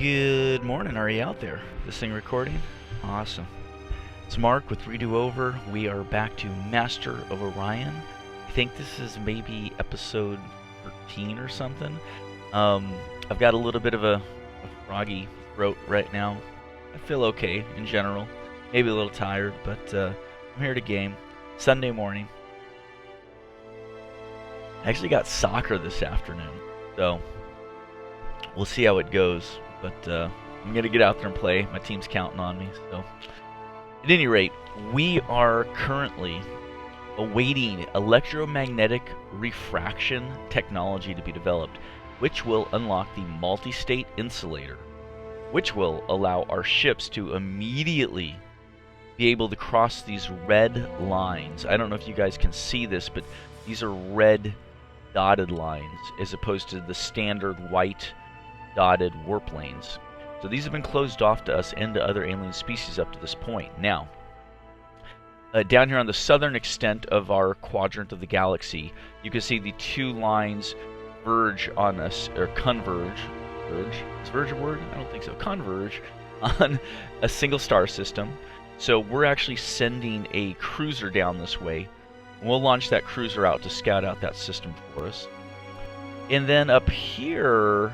Good morning. Are you out there? This thing recording? Awesome. It's Mark with Redo Over. We are back to Master of Orion. I think this is maybe episode 13 or something. I've got a little bit of a froggy throat right now. I feel okay in general. Maybe a little tired, but I'm here to game. Sunday morning. I actually got soccer this afternoon, so we'll see how it goes. But I'm going to get out there and play. My team's counting on me. So, at any rate, we are currently awaiting electromagnetic refraction technology to be developed, which will unlock the multi-state insulator, which will allow our ships to immediately be able to cross these red lines. I don't know if you guys can see this, but these are red dotted lines as opposed to the standard white dotted warp lanes. So these have been closed off to us and to other alien species up to this point. Now, down here on the southern extent of our quadrant of the galaxy, you can see the two lines verge on us, or converge. Verge? Is verge a word? I don't think so. Converge on a single star system. So we're actually sending a cruiser down this way. We'll launch that cruiser out to scout out that system for us. And then up here,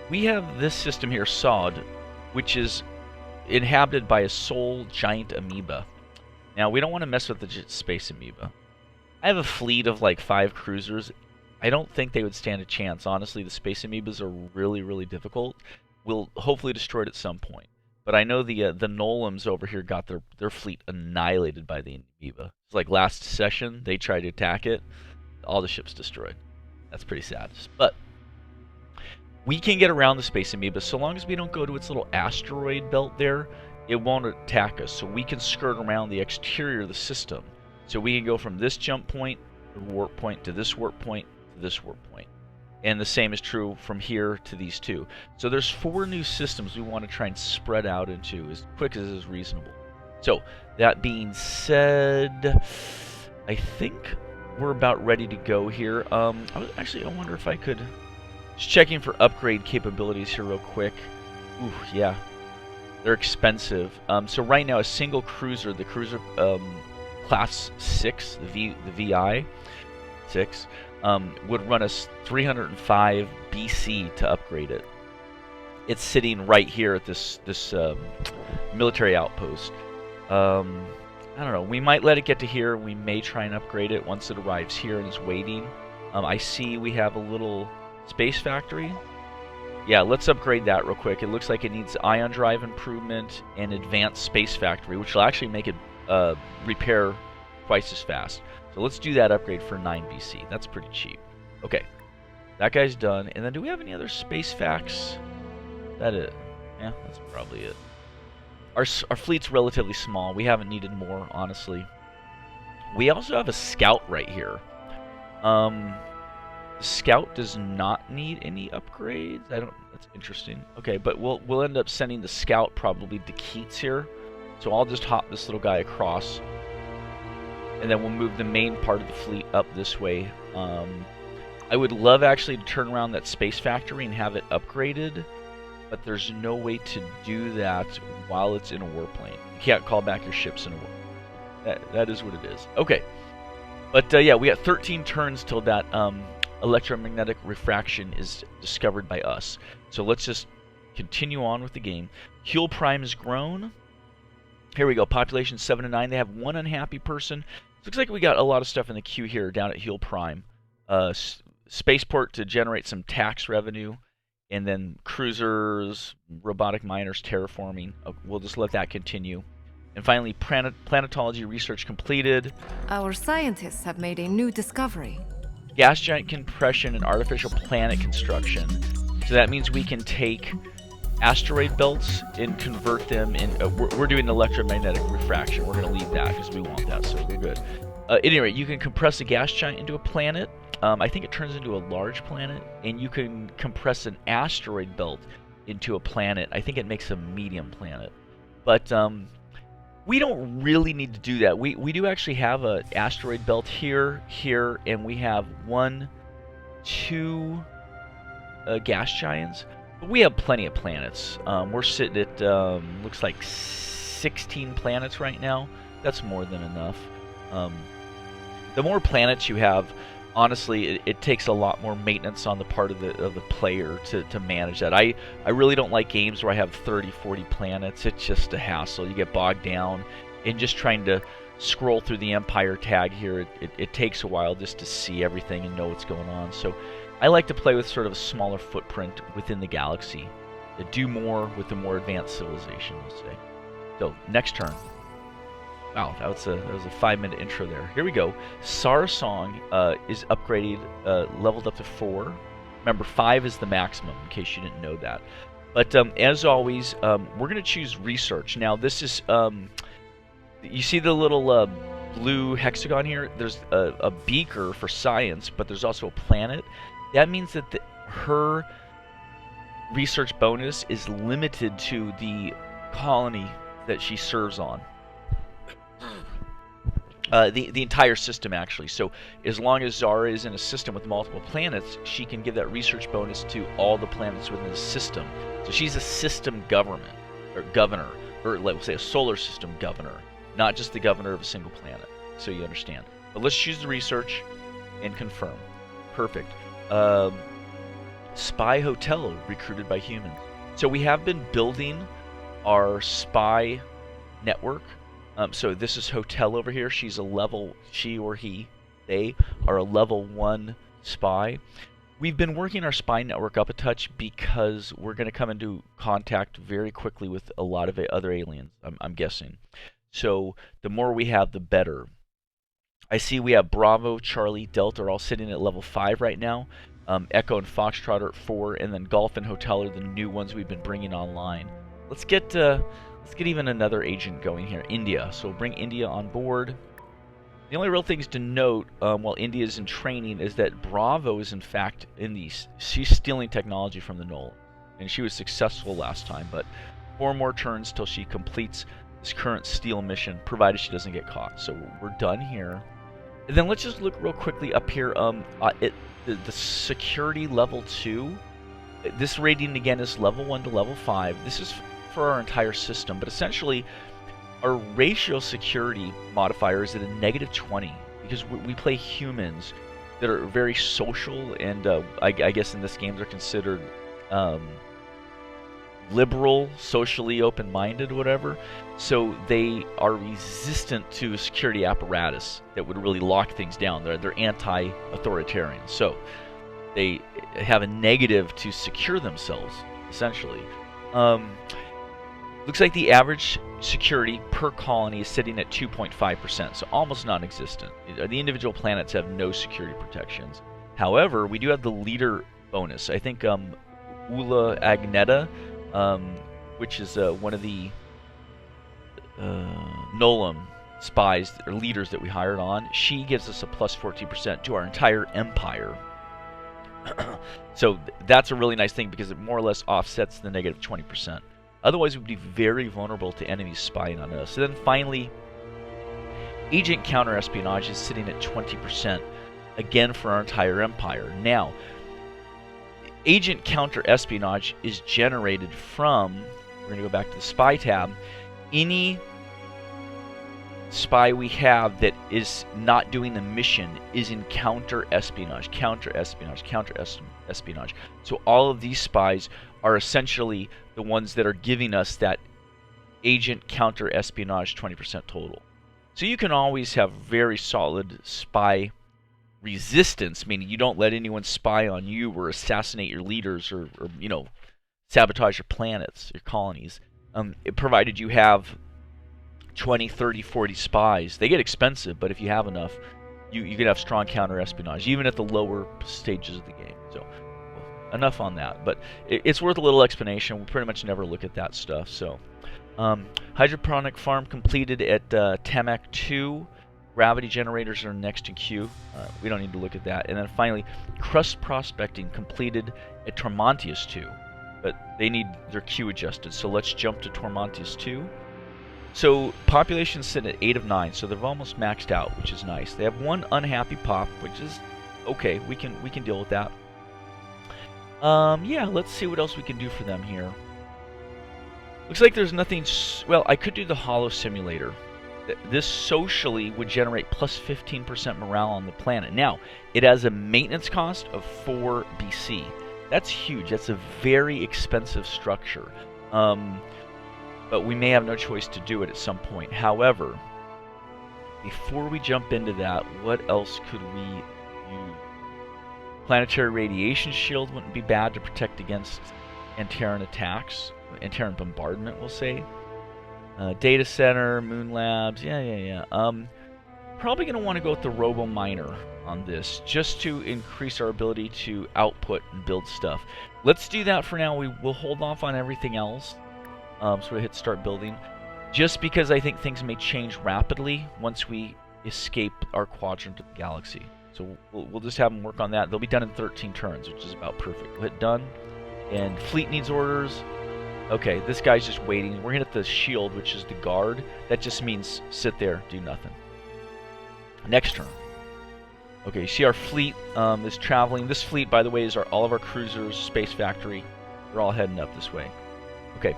we have this system here, Sod, which is inhabited by a sole giant amoeba. Now, we don't want to mess with the space amoeba. I have a fleet of like 5 cruisers. I don't think they would stand a chance. Honestly, the space amoebas are really, really difficult. We'll hopefully destroy it at some point. But I know the Nolams over here got their fleet annihilated by the amoeba. It's like last session, they tried to attack it. All the ships destroyed. That's pretty sad. But we can get around the space amoeba. So long as we don't go to its little asteroid belt there, it won't attack us. So we can skirt around the exterior of the system. So we can go from this jump point, warp point, to this warp point, to this warp point. And the same is true from here to these two. So there's 4 new systems we want to try and spread out into as quick as is reasonable. So that being said, I think we're about ready to go here. I wonder if I could... Just checking for upgrade capabilities here real quick. Ooh, yeah. They're expensive. So right now, a single cruiser, the cruiser class 6, the VI 6, would run us 305 BC to upgrade it. It's sitting right here at this military outpost. I don't know. We might let it get to here. We may try and upgrade it once it arrives here and is waiting. I see we have a little space factory. Yeah, let's upgrade that real quick. It looks like it needs ion drive improvement and advanced space factory, which will actually make it repair twice as fast. So let's do that upgrade for 9 BC. That's pretty cheap. Okay, that guy's done. And then do we have any other space facts? That it? Yeah, that's probably it. Our fleet's relatively small. We haven't needed more, honestly. We also have a scout right here. The scout does not need any upgrades. That's interesting. Okay, but we'll end up sending the scout probably to Keats here. So I'll just hop this little guy across. And then we'll move the main part of the fleet up this way. I would love actually to turn around that space factory and have it upgraded. But there's no way to do that while it's in a warp lane. You can't call back your ships in a warp. That is what it is. Okay. But yeah, we got 13 turns till that electromagnetic refraction is discovered by us. So let's just continue on with the game. Huel Prime has grown. Here we go. Population 7 to 9. They have 1 unhappy person. Looks like we got a lot of stuff in the queue here down at Huel Prime. Spaceport to generate some tax revenue. And then cruisers, robotic miners, terraforming. We'll just let that continue. And finally, planetology research completed. Our scientists have made a new discovery. Gas giant compression and artificial planet construction. So that means we can take asteroid belts and convert them in. We're doing electromagnetic refraction. We're going to leave that because we want that, so we're good. At any rate, you can compress a gas giant into a planet. I think it turns into a large planet. And you can compress an asteroid belt into a planet. I think it makes a medium planet. But we don't really need to do that. We do actually have an asteroid belt here, and we have 1, 2 gas giants. But we have plenty of planets. We're sitting at, looks like 16 planets right now. That's more than enough. The more planets you have, honestly, it takes a lot more maintenance on the part of the player to manage that. I really don't like games where I have 30, 40 planets. It's just a hassle. You get bogged down in just trying to scroll through the Empire tag here. It takes a while just to see everything and know what's going on. So I like to play with sort of a smaller footprint within the galaxy. To do more with the more advanced civilization, we'll say. So, next turn. Wow, that was a 5-minute intro there. Here we go. Sarsong is upgraded, leveled up to 4. Remember, 5 is the maximum, in case you didn't know that. But as always, we're going to choose research. Now, this is, you see the little blue hexagon here? There's a beaker for science, but there's also a planet. That means that her research bonus is limited to the colony that she serves on. The entire system, actually. So as long as Zara is in a system with multiple planets, she can give that research bonus to all the planets within the system. So she's a system governor, or let's say a solar system governor, not just the governor of a single planet. So you understand. But let's choose the research and confirm. Perfect. Spy hotel recruited by humans. So we have been building our spy network. So this is hotel over here. She's a level, she or he, they are a level 1 spy. We've been working our spy network up a touch because we're going to come into contact very quickly with a lot of other aliens, I'm guessing. So the more we have, the better. I see we have Bravo, Charlie, Delta are all sitting at level 5 right now. Echo and Foxtrot are at 4, and then Golf and Hotel are the new ones we've been bringing online. Let's get even another agent going here, India. So we'll bring India on board. The only real things to note while India is in training is that Bravo is in fact she's stealing technology from the Nolan, and she was successful last time. But 4 more turns till she completes this current steal mission, provided she doesn't get caught. So we're done here. And then let's just look real quickly up here. The security level 2. This rating again is level 1 to level 5. This is for our entire system, but essentially our racial security modifier is at a -20 because we play humans that are very social, and I guess in this game they're considered liberal, socially open-minded, whatever. So they are resistant to a security apparatus that would really lock things down. They're anti-authoritarian. So they have a negative to secure themselves, essentially. Looks like the average security per colony is sitting at 2.5%, so almost non-existent. The individual planets have no security protections. However, we do have the leader bonus. I think Ula Agneta, which is one of the Nolam spies or leaders that we hired on, she gives us a plus 14% to our entire empire. So that's a really nice thing because it more or less offsets the negative 20%. Otherwise, we'd be very vulnerable to enemies spying on us. And then finally, agent counter-espionage is sitting at 20%, again for our entire empire. Now, agent counter-espionage is generated from, we're going to go back to the spy tab, any spy we have that is not doing the mission is in counter-espionage, counter-espionage, counter-espionage. So all of these spies are essentially the ones that are giving us that agent counter-espionage 20% total. So you can always have very solid spy resistance, meaning you don't let anyone spy on you or assassinate your leaders or you know, sabotage your planets, your colonies, provided you have 20, 30, 40 spies. They get expensive, but if you have enough, you can have strong counter-espionage, even at the lower stages of the game. So, enough on that. But it's worth a little explanation. We pretty much never look at that stuff. So, hydroponic farm completed at Tamak 2. Gravity generators are next in queue. We don't need to look at that. And then finally, crust prospecting completed at Tormontius 2. But they need their queue adjusted. So let's jump to Tormontius 2. So population's sitting at 8 of 9, so they've almost maxed out, which is nice. They have one unhappy pop, which is okay. We can deal with that. Yeah, let's see what else we can do for them here. Looks like there's nothing... Well, I could do the Hollow Simulator. This socially would generate plus 15% morale on the planet. Now, it has a maintenance cost of 4 BC. That's huge. That's a very expensive structure. But we may have no choice to do it at some point. However, before we jump into that, what else could we use? Planetary radiation shield wouldn't be bad to protect against Antaran attacks. Antaran bombardment, we'll say. Data center, moon labs, yeah. Probably going to want to go with the Robo Miner on this, just to increase our ability to output and build stuff. Let's do that for now. We'll hold off on everything else. So we'll hit start building, just because I think things may change rapidly once we escape our quadrant of the galaxy. So we'll just have them work on that. They'll be done in 13 turns, which is about perfect. We'll hit done, and fleet needs orders. Okay, this guy's just waiting. We're going to hit the shield, which is the guard. That just means sit there, do nothing. Next turn. Okay, you see our fleet is traveling. This fleet, by the way, is all of our cruisers, Space Factory. They're all heading up this way. Okay.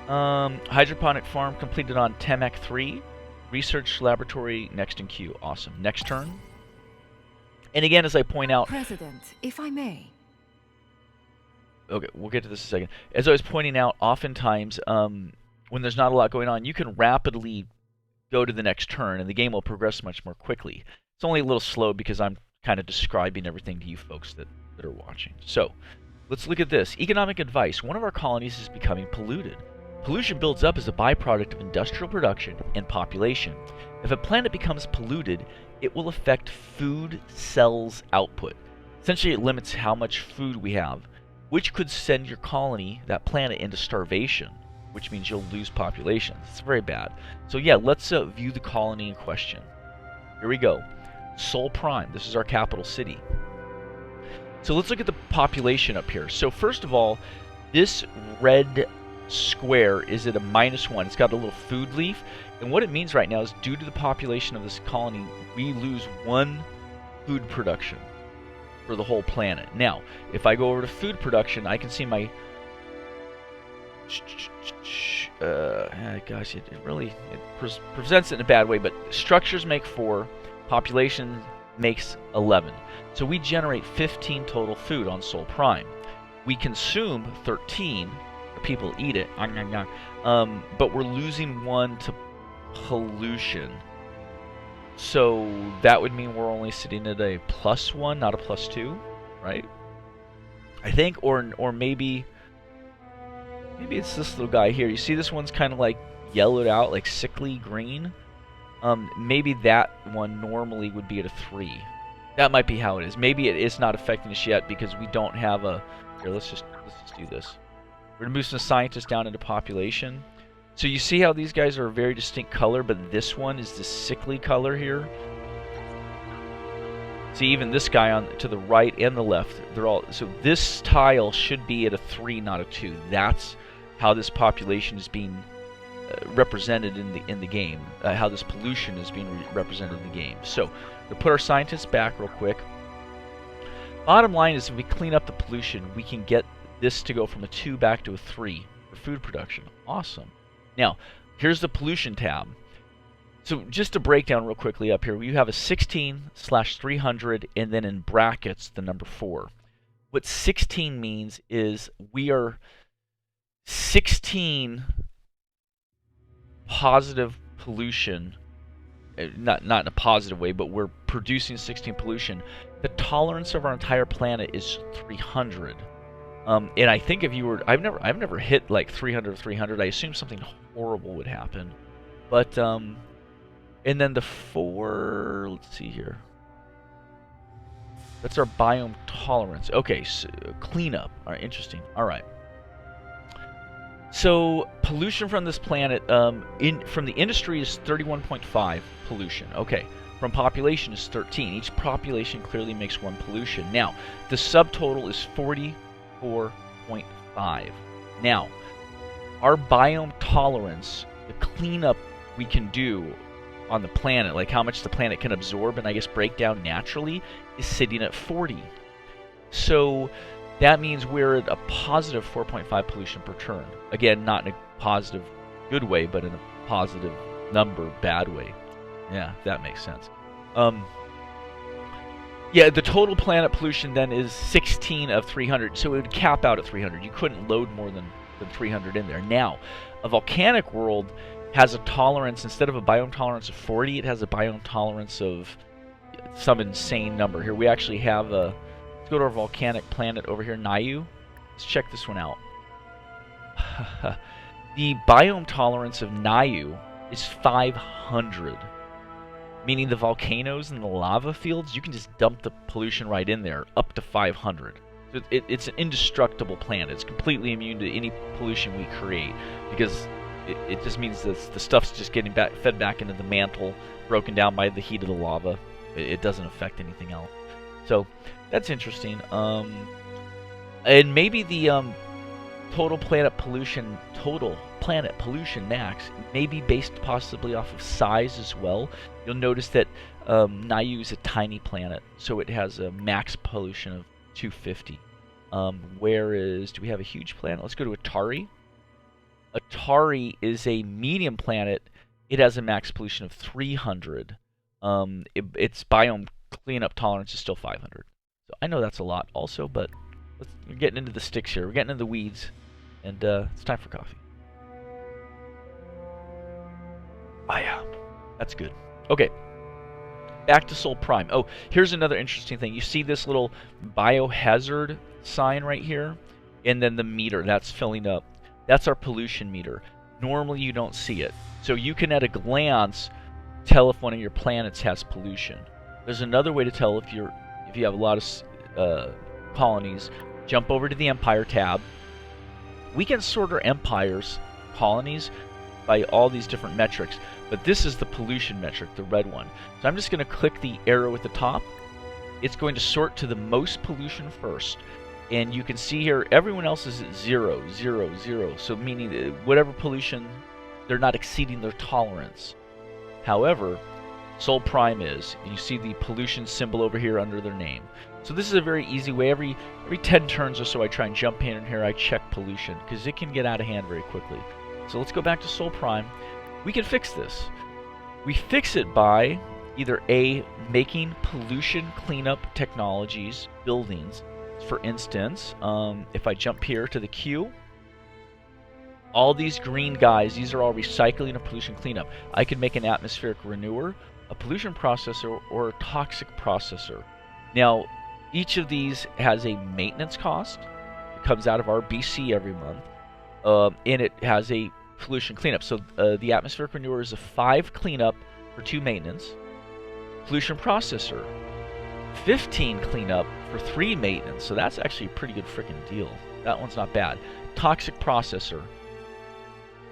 Hydroponic farm completed on Temec 3. Research laboratory next in queue. Awesome. Next turn. And again, as I point out... President, if I may. Okay, we'll get to this in a second. As I was pointing out, oftentimes, when there's not a lot going on, you can rapidly go to the next turn, and the game will progress much more quickly. It's only a little slow because I'm kind of describing everything to you folks that are watching. So, let's look at this. Economic advice. One of our colonies is becoming polluted. Pollution builds up as a byproduct of industrial production and population. If a planet becomes polluted, it will affect food cells output. Essentially, it limits how much food we have, which could send your colony, that planet, into starvation, which means you'll lose populations. It's very bad. So yeah, let's view the colony in question. Here we go. Sol Prime. This is our capital city. So let's look at the population up here. So first of all, this red square is at a -1. It's got a little food leaf. And what it means right now is due to the population of this colony, we lose 1 food production for the whole planet. Now, if I go over to food production, I can see my... gosh, it presents it in a bad way, but structures make 4, population makes 11. So we generate 15 total food on Sol Prime. We consume 13, people eat it, but we're losing 1 to pollution. So that would mean we're only sitting at a +1, not a +2, right? I think, or maybe it's this little guy here. You see this one's kind of like yellowed out, like sickly green. Maybe that one normally would be at a 3. That might be how it is. Maybe it is not affecting us yet because we don't have a... Here, let's just do this. We're gonna move some scientists down into population. So you see how these guys are a very distinct color, but this one is this sickly color here. See, even this guy on to the right and the left, they're all... So this tile should be at a 3, not a 2. That's how this population is being represented in the game. How this pollution is being represented in the game. So we'll put our scientists back real quick. Bottom line is, if we clean up the pollution, we can get this to go from a 2 back to a 3 for food production. Awesome. Now, here's the pollution tab. So just to break down real quickly up here, you have a 16/300 and then in brackets the number 4. What 16 means is we are 16 positive pollution, not in a positive way, but we're producing 16 pollution. The tolerance of our entire planet is 300. And I think if you were, I've never hit like 300. I assume something horrible would happen. But and then the 4, let's see here. That's our biome tolerance. Okay, so cleanup. All right, interesting. All right. So pollution from this planet, from the industry is 31.5 pollution. Okay. From population is 13. Each population clearly makes 1 pollution. Now, the subtotal is 44.5. Now, our biome tolerance, the cleanup we can do on the planet, like how much the planet can absorb and I guess break down naturally, is sitting at 40. So that means we're at a positive 4.5 pollution per turn. Again, not in a positive good way, but in a positive number bad way. Yeah, if that makes sense. Yeah, the total planet pollution then is 16 of 300, so it would cap out at 300. You couldn't load more than 300 in there. Now, a volcanic world has a tolerance, instead of a biome tolerance of 40, it has a biome tolerance of some insane number. Here we actually have a, let's go to our volcanic planet over here, Niu. Let's check this one out. The biome tolerance of Niu is 500. Meaning the volcanoes and the lava fields, you can just dump the pollution right in there, up to 500. So it's an indestructible planet. It's completely immune to any pollution we create, because it just means that the stuff's just getting fed back into the mantle, broken down by the heat of the lava. It doesn't affect anything else. So that's interesting. And maybe the total planet pollution max may be based possibly off of size as well. You'll notice that Niu is a tiny planet, so it has a max pollution of 250. Whereas, do we have a huge planet? Let's go to Atari. Atari is a medium planet. It has a max pollution of 300. Its biome cleanup tolerance is still 500. So I know that's a lot also, but we're getting into the sticks here. We're getting into the weeds, and it's time for coffee. Ah, yeah, that's good. Okay, back to Sol Prime. Oh, here's another interesting thing. You see this little biohazard sign right here, and then the meter that's filling up. That's our pollution meter. Normally you don't see it, so you can at a glance tell if one of your planets has pollution. There's another way to tell if you have a lot of colonies. Jump over to the Empire tab. We can sort our empires, colonies, by all these different metrics, but this is the pollution metric, the red one. So I'm just going to click the arrow at the top. It's going to sort to the most pollution first, and you can see here everyone else is at 0, 0, 0, so meaning that whatever pollution, they're not exceeding their tolerance. However, Sol Prime is, and you see the pollution symbol over here under their name. So this is a very easy way. Every 10 turns or so I try and jump in here, I check pollution, because it can get out of hand very quickly. So let's go back to Sol Prime. We can fix this. We fix it by either A, making pollution cleanup technologies, buildings. For instance, if I jump here to the queue, all these green guys, these are all recycling or pollution cleanup. I can make an atmospheric renewer, a pollution processor, or a toxic processor. Now, each of these has a maintenance cost. It comes out of our BC every month, and it has a pollution cleanup. So the atmospheric renewer is a 5 cleanup for 2 maintenance. Pollution processor, 15 cleanup for 3 maintenance. So that's actually a pretty good freaking deal. That one's not bad. Toxic processor,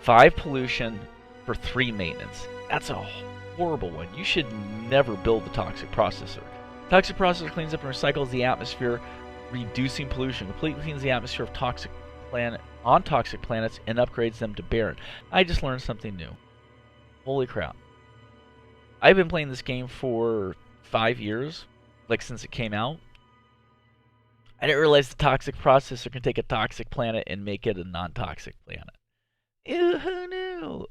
5 pollution for 3 maintenance. That's a horrible one. You should never build the toxic processor. Toxic processor cleans up and recycles the atmosphere, reducing pollution. Completely cleans the atmosphere of toxic planets and upgrades them to barren. I just learned something new. Holy crap. I've been playing this game for 5 years, like since it came out. I didn't realize the toxic processor can take a toxic planet and make it a non-toxic planet. Ew, who knew?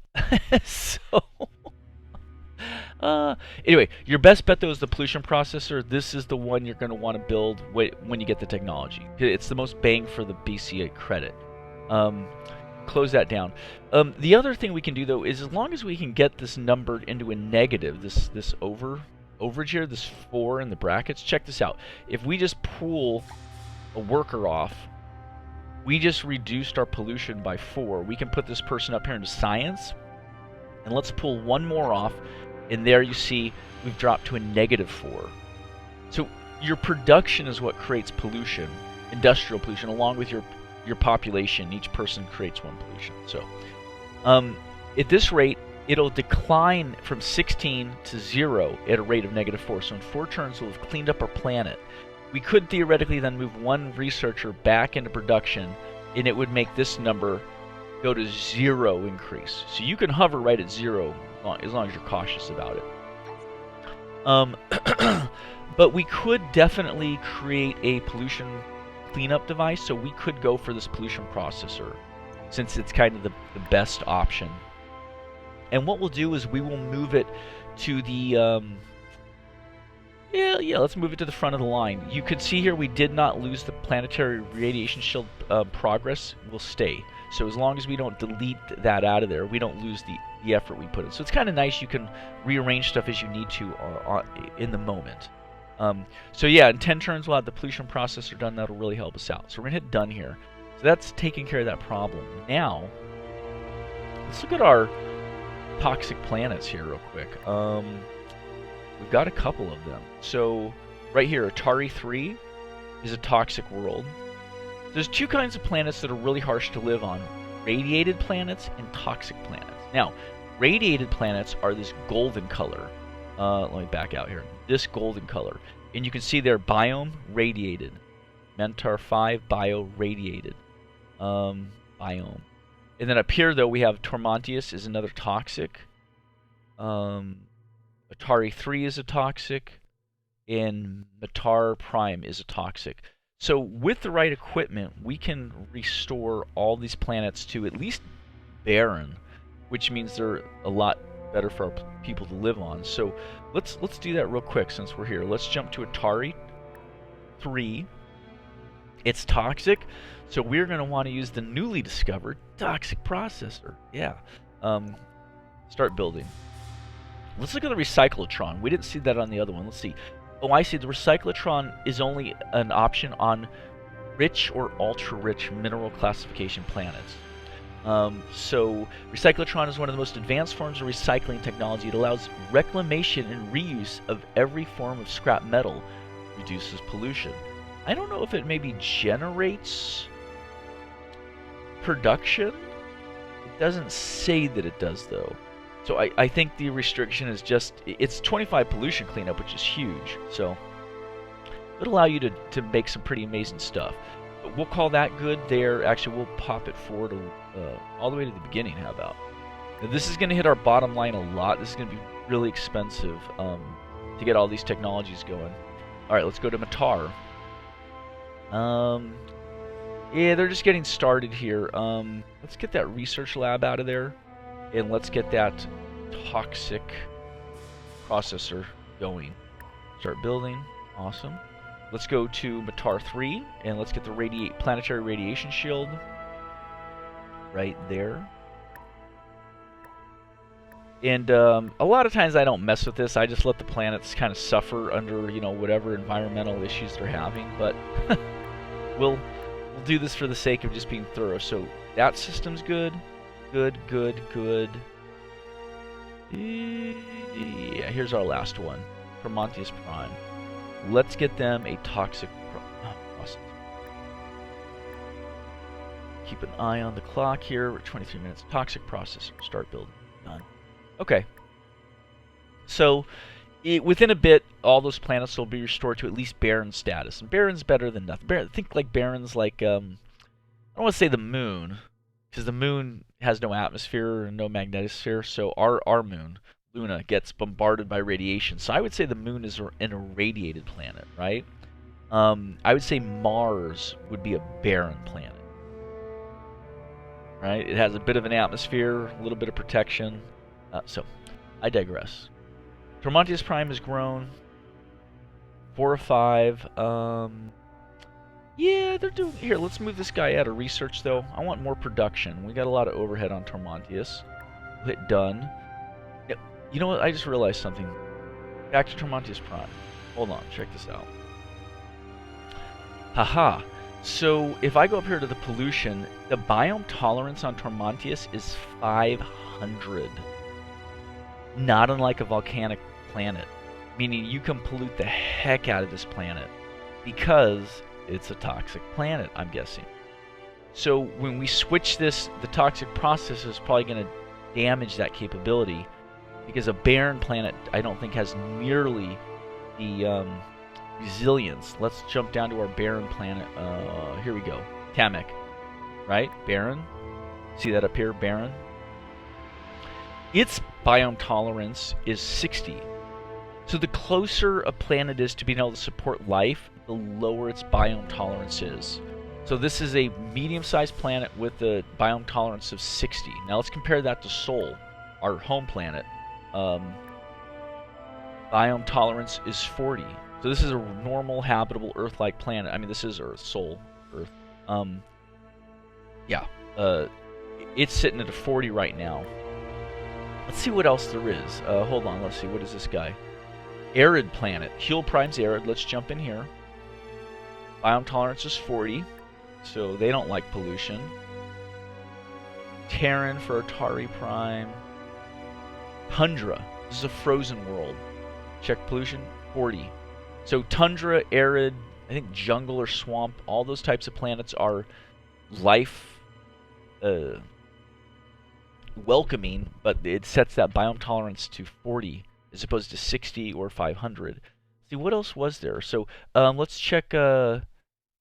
Anyway, your best bet though is the pollution processor. This is the one you're going to want to build when you get the technology. It's the most bang for the BCA credit. Close that down. The other thing we can do though is, as long as we can get this numbered into a negative, this overage here, this 4 in the brackets. Check this out. If we just pull a worker off, we just reduced our pollution by 4. We can put this person up here into science, and let's pull one more off, and there you see we've dropped to a -4. So your production is what creates pollution, industrial pollution, along with your population. Each person creates 1 pollution. So at this rate, it'll decline from 16 to 0 at a rate of -4. So in 4 turns, we'll have cleaned up our planet. We could theoretically then move 1 researcher back into production, and it would make this number go to 0 increase. So you can hover right at 0 as long as you're cautious about it. But we could definitely create a pollution cleanup device, so we could go for this pollution processor since it's kind of the best option. And what we'll do is we will move it to the let's move it to the front of the line. You could see here we did not lose the planetary radiation shield progress. Will stay. So as long as we don't delete that out of there, we don't lose the effort we put in. So it's kind of nice. You can rearrange stuff as you need to in the moment. So yeah, in 10 turns we'll have the pollution processor done. That'll really help us out. So we're going to hit done here. So that's taking care of that problem. Now, let's look at our toxic planets here real quick. We've got a couple of them. So right here, Atari 3 is a toxic world. There's two kinds of planets that are really harsh to live on. Radiated planets and toxic planets. Now, radiated planets are this golden color. Let me back out here. This golden color. And you can see their biome radiated. Mentar 5 bio radiated. Biome. And then up here though we have Tormontius is another toxic. Atari 3 is a toxic. And Mentar Prime is a toxic. So with the right equipment, we can restore all these planets to at least barren, which means they're a lot better for our people to live on. So let's do that real quick since we're here. Let's jump to Atari 3. It's toxic, so we're going to want to use the newly discovered toxic processor. Yeah. Start building. Let's look at the recyclotron. We didn't see that on the other one. Let's see. Oh, I see. The recyclotron is only an option on rich or ultra-rich mineral classification planets. So recyclotron is one of the most advanced forms of recycling technology. It allows reclamation and reuse of every form of scrap metal, reduces pollution. I don't know if it maybe generates production. It doesn't say that it does though. So I think the restriction is just, it's 25 pollution cleanup, which is huge. So it'll allow you to make some pretty amazing stuff. But we'll call that good there. Actually, we'll pop it forward all the way to the beginning. How about? Now, this is going to hit our bottom line a lot. This is going to be really expensive to get all these technologies going. All right, let's go to Mentar. Yeah, they're just getting started here. Let's get that research lab out of there. And let's get that toxic processor going. Start building. Awesome. Let's go to Mentar 3 and let's get the planetary radiation shield right there. And a lot of times I don't mess with this. I just let the planets kind of suffer under, you know, whatever environmental issues they're having. But we'll do this for the sake of just being thorough. So that system's good. Good. Yeah, here's our last one. Tormontius Prime. Let's get them a toxic process. Keep an eye on the clock here. We're 23 minutes. Toxic processor. Start building. Done. Okay. So, within a bit, all those planets will be restored to at least barren status. And barren's better than nothing. Think like barren's like, I don't want to say the moon, because the moon has no atmosphere and no magnetosphere, so our moon, Luna, gets bombarded by radiation. So I would say the moon is an irradiated planet, right? I would say Mars would be a barren planet. Right? It has a bit of an atmosphere, a little bit of protection. So, I digress. Tormontius Prime has grown. 4 of 5. Yeah, they're doing... Here, let's move this guy out of research, though. I want more production. We got a lot of overhead on Tormontius. We'll hit done. You know what? I just realized something. Back to Tormontius Prime. Hold on. Check this out. Haha. So, if I go up here to the pollution, the biome tolerance on Tormontius is 500. Not unlike a volcanic planet. Meaning you can pollute the heck out of this planet. Because it's a toxic planet, I'm guessing. So when we switch this, the toxic process is probably going to damage that capability. Because a barren planet, I don't think, has nearly the resilience. Let's jump down to our barren planet. Here we go. Tamek. Right? Barren. See that up here? Barren. Its biome tolerance is 60. So the closer a planet is to being able to support life, the lower its biome tolerance is. So this is a medium-sized planet with a biome tolerance of 60. Now let's compare that to Sol, our home planet. Biome tolerance is 40. So this is a normal, habitable, Earth-like planet. I mean, this is Earth, Sol, Earth. It's sitting at a 40 right now. Let's see what else there is. Hold on, let's see. What is this guy? Arid planet. Huel Prime's arid. Let's jump in here. Biome tolerance is 40, so they don't like pollution. Terran for Atari Prime. Tundra. This is a frozen world. Check pollution, 40. So tundra, arid, I think jungle or swamp, all those types of planets are life welcoming, but it sets that biome tolerance to 40 as opposed to 60 or 500. See, what else was there? So let's check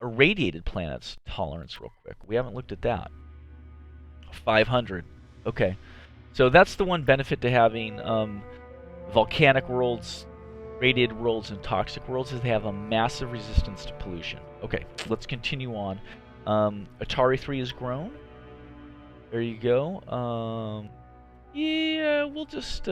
irradiated planets tolerance real quick. We haven't looked at that. 500. Okay. So that's the one benefit to having volcanic worlds, radiated worlds, and toxic worlds is they have a massive resistance to pollution. Okay, let's continue on. Atari 3 has grown. There you go. Yeah, we'll just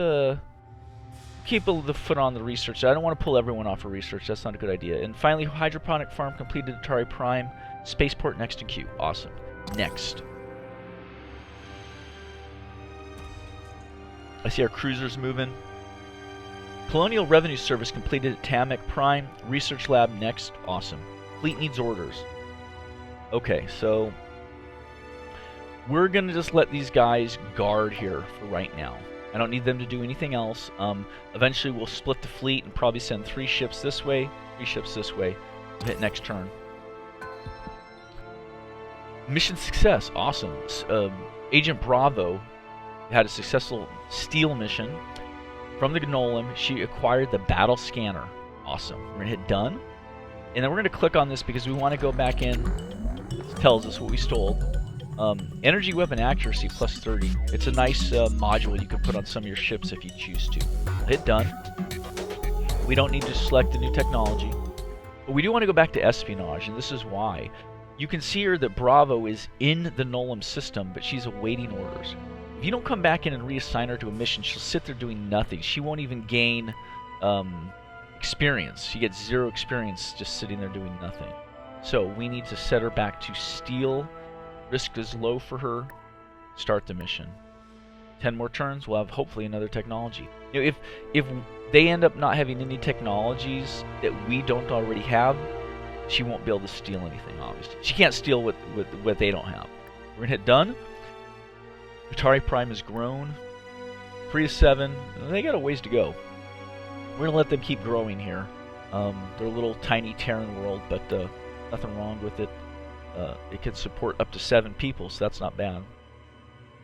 keep the foot on the research. I don't want to pull everyone off of research. That's not a good idea. And finally, hydroponic farm completed. Atari Prime. Spaceport next in queue. Awesome. Next. I see our cruisers moving. Colonial Revenue Service completed at Tamek Prime. Research Lab next. Awesome. Fleet needs orders. Okay, so we're going to just let these guys guard here for right now. I don't need them to do anything else. Eventually we'll split the fleet and probably send 3 ships this way, 3 ships this way. We'll hit next turn. Mission success. Awesome. Agent Bravo had a successful steal mission from the Gnolem. She acquired the battle scanner. Awesome. We're going to hit done. And then we're going to click on this because we want to go back in. It tells us what we stole. Energy weapon accuracy plus 30. It's a nice module you can put on some of your ships if you choose to. Hit done. We don't need to select the new technology. But we do want to go back to espionage, and this is why. You can see here that Bravo is in the Gnolem system, but she's awaiting orders. If you don't come back in and reassign her to a mission, she'll sit there doing nothing. She won't even gain experience. She gets 0 experience just sitting there doing nothing. So we need to set her back to steal. Risk is low for her. Start the mission. 10 more turns, we'll have hopefully another technology. You know, if they end up not having any technologies that we don't already have, she won't be able to steal anything, obviously. She can't steal what they don't have. We're going to hit done. Atari Prime has grown. 3 to 7. They got a ways to go. We're going to let them keep growing here. They're a little tiny Terran world, but nothing wrong with it. It can support up to 7 people, so that's not bad.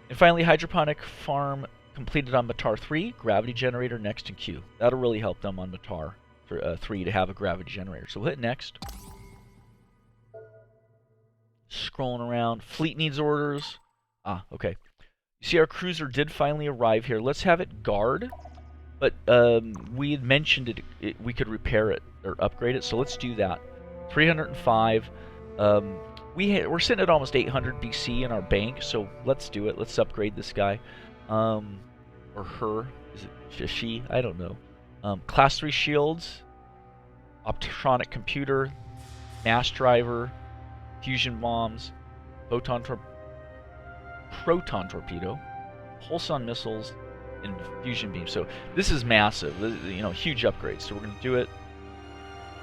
And finally, hydroponic farm completed on Matar 3. Gravity generator next in queue. That'll really help them on Matar 3 to have a gravity generator. So we'll hit next. Scrolling around. Fleet needs orders. Ah, okay. You see our cruiser did finally arrive here. Let's have it guard. But we had mentioned we could repair it or upgrade it, so let's do that. 305. We're sitting at almost 800 BC in our bank, so let's do it. Let's upgrade this guy. Or her. Is it she? I don't know. Class 3 shields. Optronic computer. Mass driver. Fusion bombs. Proton torpedo. Pulson missiles. And fusion beam. So this is massive. You know, huge upgrades. So we're going to do it.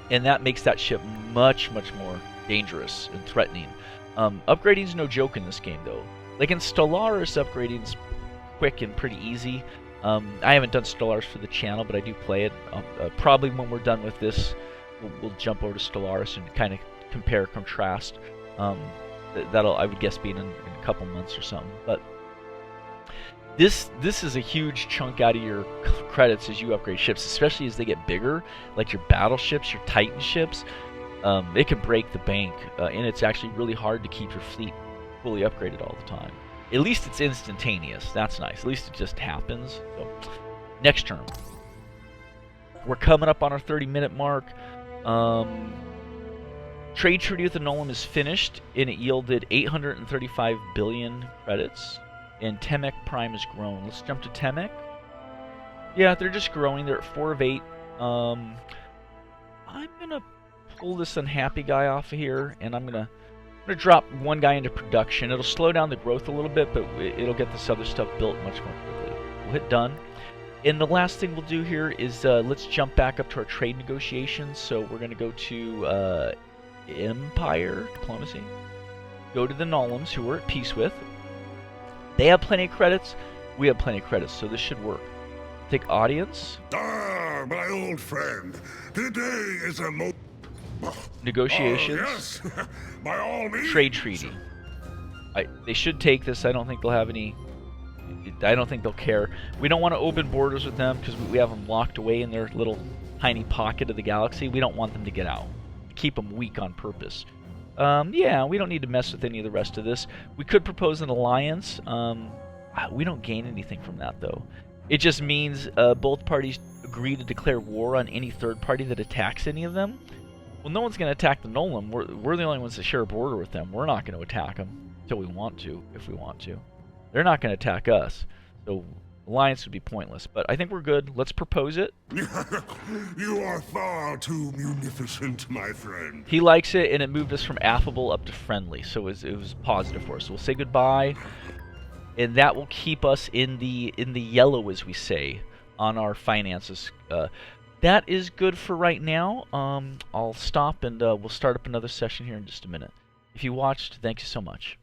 And that makes that ship much, much more dangerous and threatening. Upgrading is no joke in this game, though. Like in Stellaris, upgrading's quick and pretty easy. I haven't done Stellaris for the channel, but I do play it. Probably when we're done with this, we'll jump over to Stellaris and kind of compare, contrast. That'll, I would guess, be in a couple months or something. But this is a huge chunk out of your credits as you upgrade ships, especially as they get bigger, like your battleships, your Titan ships. It can break the bank, and it's actually really hard to keep your fleet fully upgraded all the time. At least it's instantaneous. That's nice. At least it just happens. So, next turn. We're coming up on our 30-minute mark. Trade treaty with the Nolan is finished, and it yielded 835 billion credits. And Temec Prime has grown. Let's jump to Temec. Yeah, they're just growing. They're at 4 of 8. I'm gonna pull this unhappy guy off of here, and I'm gonna drop one guy into production. It'll slow down the growth a little bit, but it'll get this other stuff built much more quickly. We'll hit done. And the last thing we'll do here is let's jump back up to our trade negotiations. So we're gonna go to Empire Diplomacy. Go to the Nolans, who we're at peace with. They have plenty of credits. We have plenty of credits, so this should work. Take audience. Ah, my old friend. Today is a Negotiations. Oh, yes. By all means. Trade treaty. They should take this. I don't think they'll have any. I don't think they'll care. We don't want to open borders with them because we have them locked away in their little tiny pocket of the galaxy. We don't want them to get out. Keep them weak on purpose. Yeah, we don't need to mess with any of the rest of this. We could propose an alliance. We don't gain anything from that, though. It just means both parties agree to declare war on any third party that attacks any of them. Well, no one's going to attack the Nolan. We're the only ones that share a border with them. We're not going to attack them until we want to, if we want to. They're not going to attack us. So alliance would be pointless. But I think we're good. Let's propose it. You are far too munificent, my friend. He likes it, and it moved us from affable up to friendly. So it was positive for us. So we'll say goodbye. And that will keep us in the yellow, as we say, on our finances. That is good for right now. I'll stop, and we'll start up another session here in just a minute. If you watched, thank you so much.